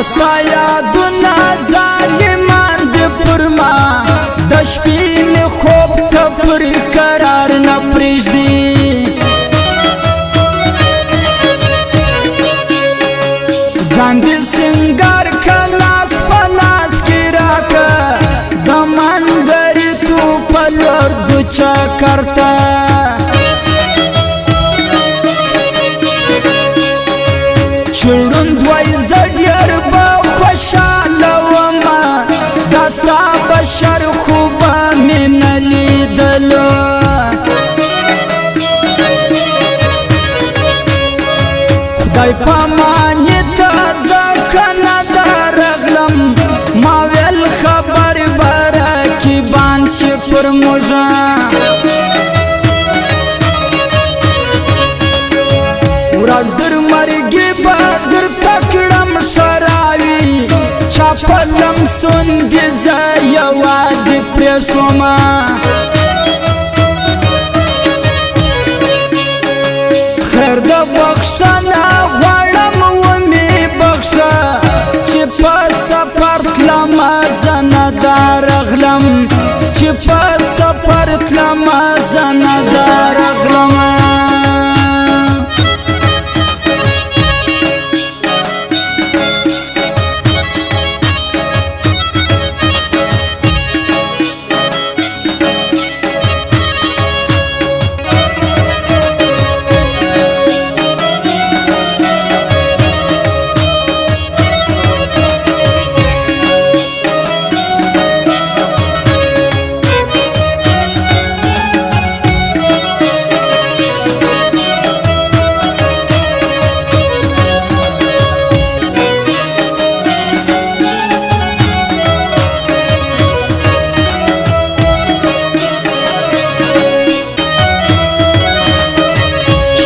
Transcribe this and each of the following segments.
دستا یادونه ظالمان دی پر ما د شپې مې خوب ته پر قرار نه پرېږدي ځان دې سینګار که لاس په لاس کې راکه د منګریتو په لور ځو چکر ته چړوند وای زه ډېر به خوشحاله ومه دا ستا بشر خو به مې نه لیدلو خدای پاماني ته ځکه نه درغلم ما ویل خبر به رقیبان شي پر موږه ورځ در مرګي به درته کړم شراوي چا په لمسون دې زه یوازې پرېښومه خیر د بخښنه غواړم ومې بخښه چې په سفر تلمه زه نه درغلم چې په سفر تلمه زه نه درغلم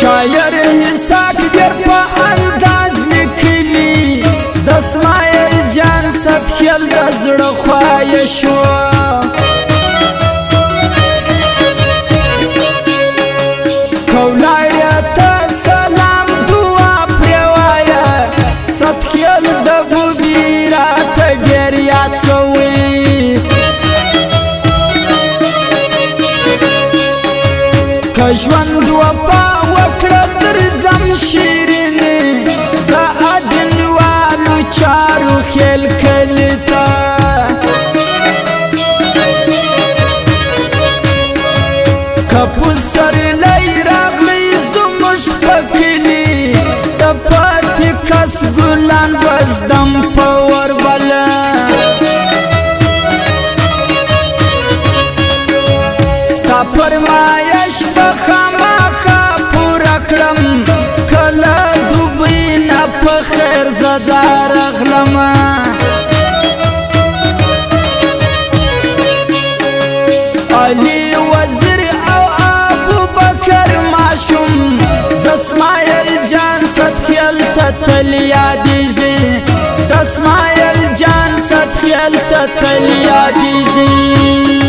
شاعر حساب ډېر په انداز لیکلي د اسماعیل جان سدخیل د زړه خواهش وه که ولاړې ته سلام دعا پرې وایه سدخیل د بوبي راته ډېر یاد شوی که ژوند وفا وکړه درځم شیرینې د ادنوالو چارو خیل کلي ته که پسرلی راغلی زموږ په کلي د پاتې کس ګلان وژدم په وربله ستا فرمایش به خامخا پوره کړم کله دوبۍ نه په خیر زه درغلمه علي وزیر او ابوبکر ماشوم د اسماعیل جان سدخیل ته تل یادېږي د اسماعیل جان سدخیل ته تل یادېږي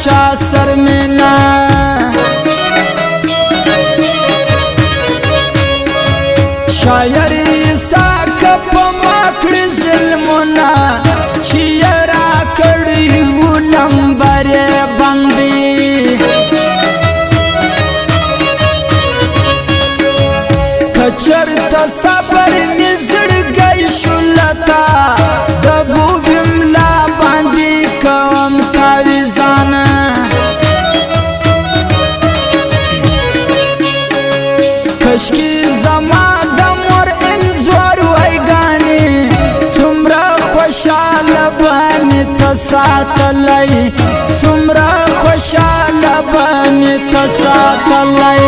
چا سر مینا شاعر عیسی په مکړه ظلمونه چې را کړی و نمبر باندې کچرته صبر می زړګی شولتا د بوبم لا باندې کوم تعویذان کشکی زما د مور انزور وایګانی څومره خوشاله باندې تساتلای څومره خوشاله باندې تساتلای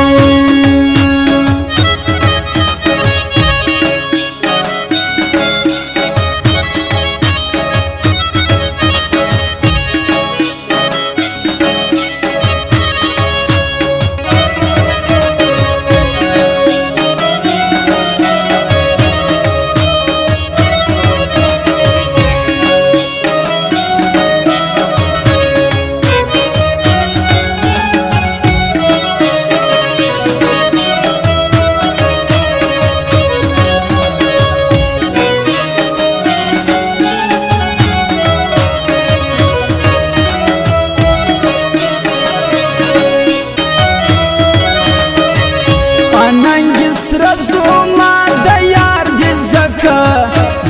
زما د یار د زکه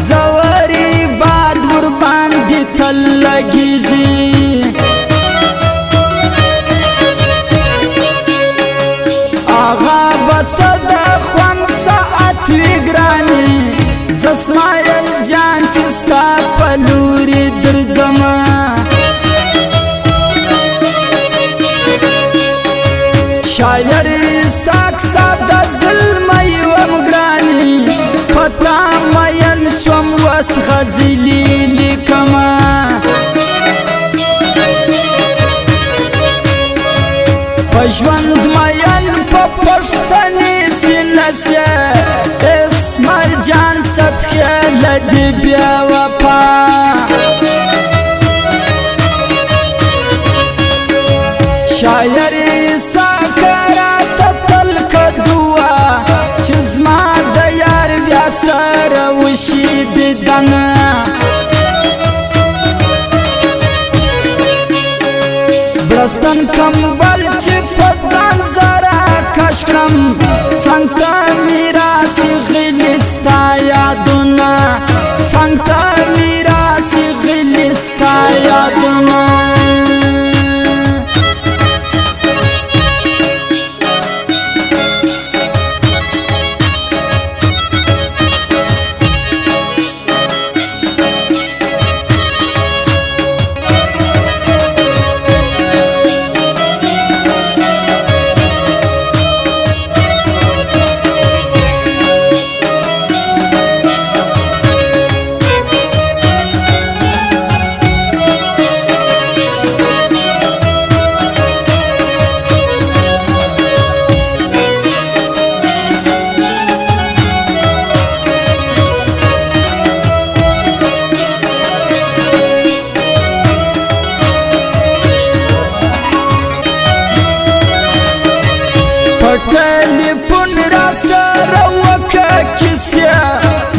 زوري باد ور باندې تل لګیږي آغا بڅد خوان ساعت وګرانی زسمایل جان چستا پلوري درځم شاعر ساک ساده ظلم پتا مین سوم وس غزلی لیکما پژوند مین په پښتني سینسه اسماعیل جان صدقه لدی بیا وفا شاعر ساکرات تلک دوا چزما د یار بیا سره وشي دیدنه برستن کمبل چې په ځان زرا کش کړم څنګ ته میراث غلی ستا یادونه څنګ ته میراث غلی ستا یادونه ټلیفون را سره وکړه کیسه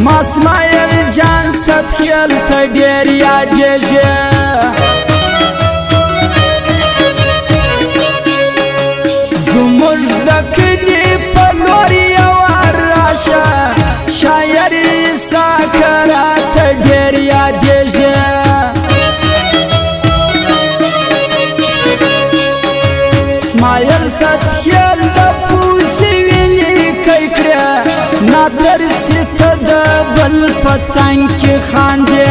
ما اسماعیل جان صدقیل ته ډېر یادېږي زموږ د کلي په لور یوار راشه شاعر عیسی راته ډېر یادېږي اسماعیل صدقیل د نادرسی ته د بل په څنګ کې خاندې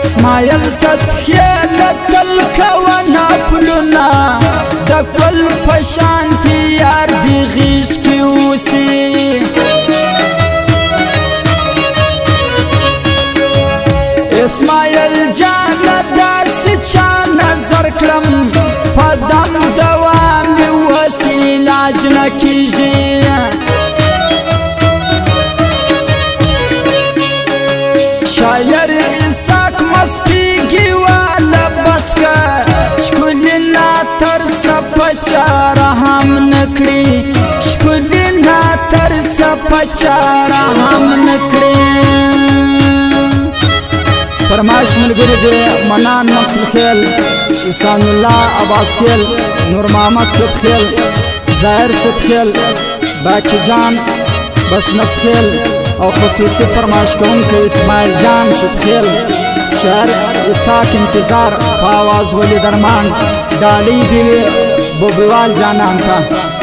اسماعیل صدقیل تل کوه پلونه د کل په شانتي یار د غیږ کې اوسي اسماعیل جان داسې چا نظر کړم په دم دوام علاج نه کیږي شاعر نکړي ښکلي نه ترسه په چاره هم نکړي فرمایش ملګري دي منان مسلخیل احسان الله عباس خیل نور محمد صدخیل ظاهر صدخیل باقی جان بس نسخیل او خصوصی فرمایش کوونکی اسماعیل جان صدخیل شعر اسحاق انتظار په آواز ولی درمان ډالۍ دي بوبیوال جانان ته